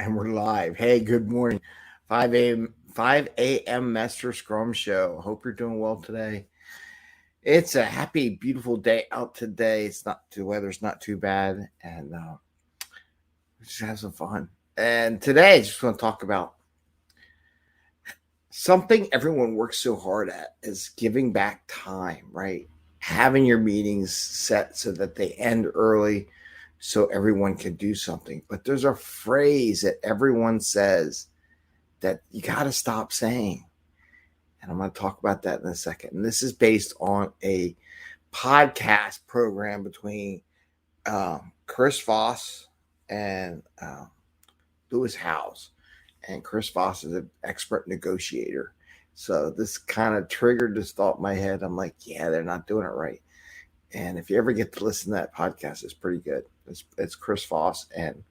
And we're live. Hey, good morning. 5 a.m. Master Scrum Show. Hope you're doing well today. It's a happy, beautiful day out today. The weather's not too bad, and just have some fun. And today, I just want to talk about something everyone works so hard at is giving back time, right? Having your meetings set so that they end early so everyone can do something. But there's a phrase that everyone says that you got to stop saying. And I'm going to talk about that in a second. And this is based on a podcast program between Chris Voss and Lewis Howes. And Chris Voss is an expert negotiator. So this kind of triggered this thought in my head. I'm like, yeah, they're not doing it right. And if you ever get to listen to that podcast, it's pretty good. It's Chris Voss and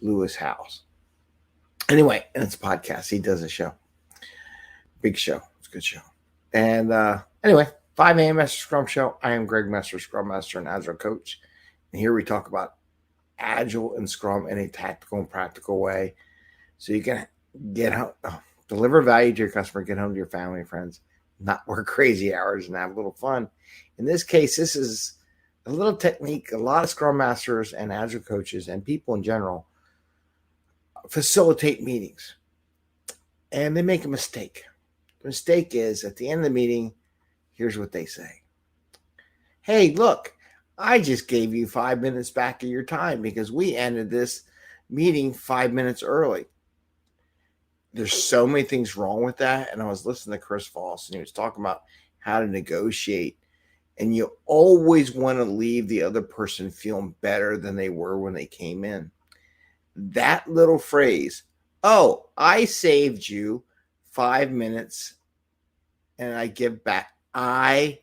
Lewis Howes. Anyway, and it's a podcast. He does a show. Big show. It's a good show. And anyway, 5 a.m. Master Scrum Show. I am Greg Messer, Scrum Master and Agile Coach. And here we talk about Agile and Scrum in a tactical and practical way. So you can get home, deliver value to your customer, get home to your family and friends, not work crazy hours and have a little fun. In this case, this is a little technique. A lot of Scrum Masters and Agile coaches and people in general facilitate meetings. And they make a mistake. The mistake is at the end of the meeting, here's what they say. Hey, look, I just gave you 5 minutes back of your time because we ended this meeting 5 minutes early. There's so many things wrong with that. And I was listening to Chris Voss, and he was talking about how to negotiate. And you always want to leave the other person feeling better than they were when they came in. That little phrase, oh, I saved you 5 minutes and I give back. I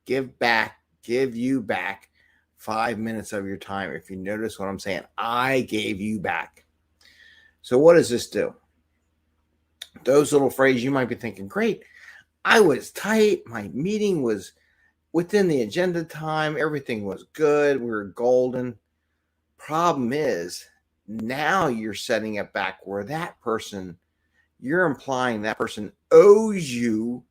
give you back 5 minutes of your time. If you notice what I'm saying, I gave you back. So what does this do? Those little phrases, you might be thinking, great, I was tight. My meeting was within the agenda time. Everything was good. We were golden. Problem is, now you're setting it back where that person, you're implying that person owes you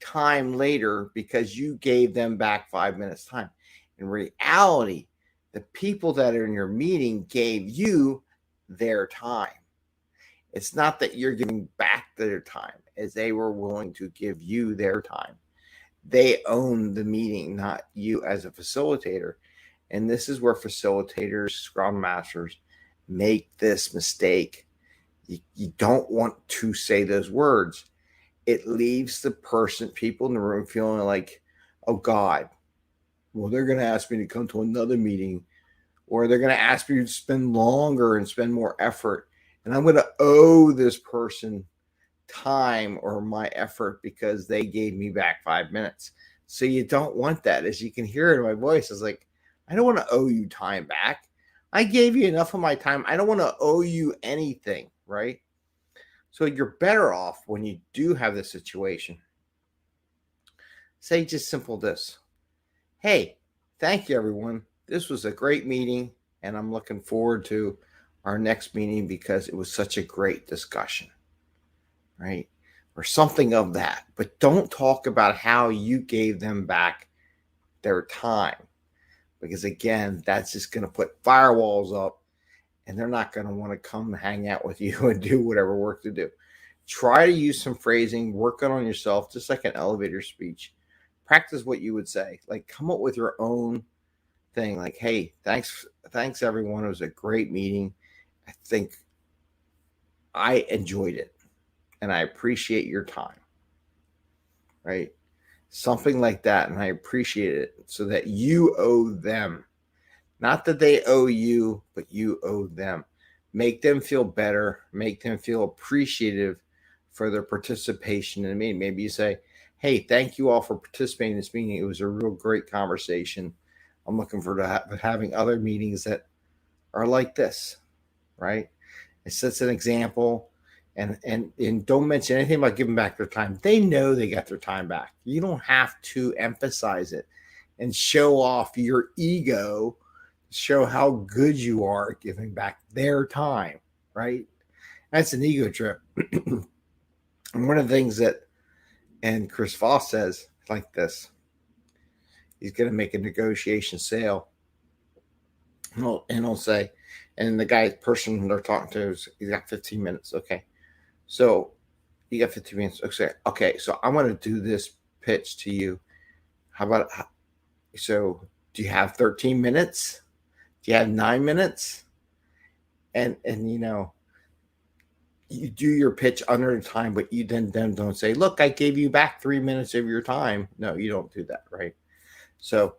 time later because you gave them back 5 minutes time. In reality, the people that are in your meeting gave you their time. It's not that you're giving back their time, as they were willing to give you their time. They own the meeting, not you as a facilitator. And this is where facilitators, Scrum Masters, make this mistake. You don't want to say those words. It leaves the people in the room feeling like, oh God, well, they're going to ask me to come to another meeting, or they're going to ask me to spend longer and spend more effort. And I'm going to owe this person time or my effort because they gave me back 5 minutes. So you don't want that. As you can hear in my voice, it's like, I don't want to owe you time back. I gave you enough of my time. I don't want to owe you anything, right? So you're better off when you do have this situation. Say just simple this. Hey, thank you, everyone. This was a great meeting, and I'm looking forward to our next meeting because it was such a great discussion, right? Or something of that. But don't talk about how you gave them back their time. Because again, that's just going to put firewalls up, and they're not going to want to come hang out with you and do whatever work to do. Try to use some phrasing, work on yourself, just like an elevator speech. Practice what you would say. Like, come up with your own thing. Like, hey, thanks everyone. It was a great meeting. I think I enjoyed it, and I appreciate your time, right? Something like that, and I appreciate it, so that you owe them. Not that they owe you, but you owe them. Make them feel better. Make them feel appreciative for their participation in the meeting. Maybe you say, hey, thank you all for participating in this meeting. It was a real great conversation. I'm looking forward to having other meetings that are like this, right? It sets an example. And don't mention anything about giving back their time. They know they got their time back. You don't have to emphasize it and show off your ego show how good you are at giving back their time, right? That's an ego trip. And one of the things that, and Chris Voss says like this, he's going to make a negotiation sale. And he'll say, and the person they're talking to, he's got 15 minutes. Okay. So you got 15 minutes. Okay. So I want to do this pitch to you. How about, so do you have 13 minutes? Do you have 9 minutes? And you do your pitch under the time, but you then don't say, look, I gave you back 3 minutes of your time. No, you don't do that, right? So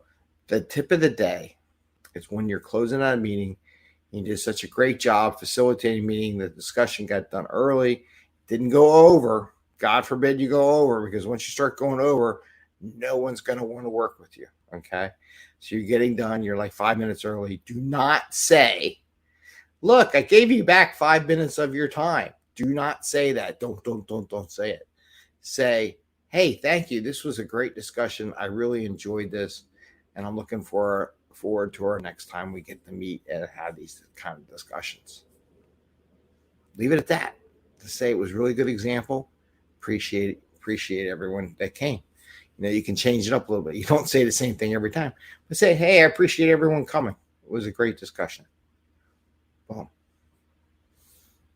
the tip of the day is when you're closing out a meeting, you did such a great job facilitating meeting, the discussion got done early, didn't go over. God forbid you go over, because once you start going over, no one's going to want to work with you, okay? So you're getting done, you're like 5 minutes early. Do not say, look, I gave you back 5 minutes of your time. Do not say that. Don't say it. Say, hey, thank you. This was a great discussion. I really enjoyed this, and I'm looking forward to our next time we get to meet and have these kind of discussions. Leave it at that. To say it was a really good example. Appreciate everyone that came. You can change it up a little bit. You don't say the same thing every time, but say, hey, I appreciate everyone coming. It was a great discussion. Boom.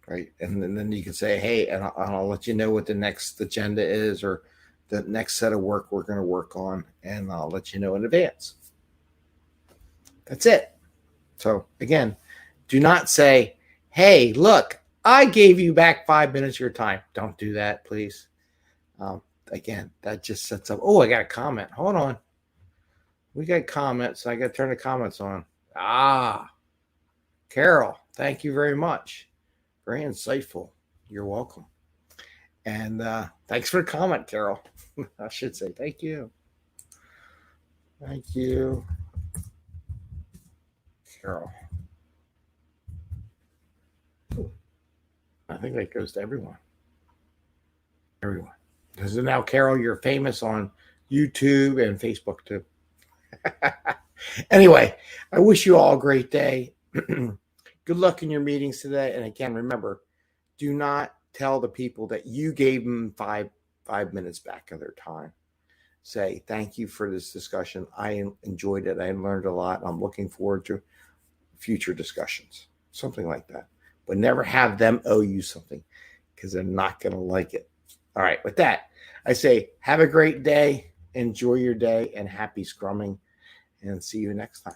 Right. And then you can say, hey, and I'll let you know what the next agenda is, or the next set of work we're going to work on, and I'll let you know in advance. That's it. So again, do not say, hey, look, I gave you back 5 minutes of your time. Don't do that, please. Again, that just sets up. Oh, I got a comment. Hold on. We got comments. I got to turn the comments on. Carol, thank you very much. Very insightful. You're welcome. And thanks for the comment, Carol. I should say thank you. Thank you, Carol. I think that goes to everyone. Everyone. Because now, Carol, you're famous on YouTube and Facebook too. Anyway, I wish you all a great day. Good luck in your meetings today. And again, remember, do not tell the people that you gave them five minutes back of their time. Say, thank you for this discussion. I enjoyed it. I learned a lot. I'm looking forward to future discussions. Something like that. But never have them owe you something, because they're not going to like it. All right. With that, I say, have a great day. Enjoy your day, and happy scrumming. And see you next time.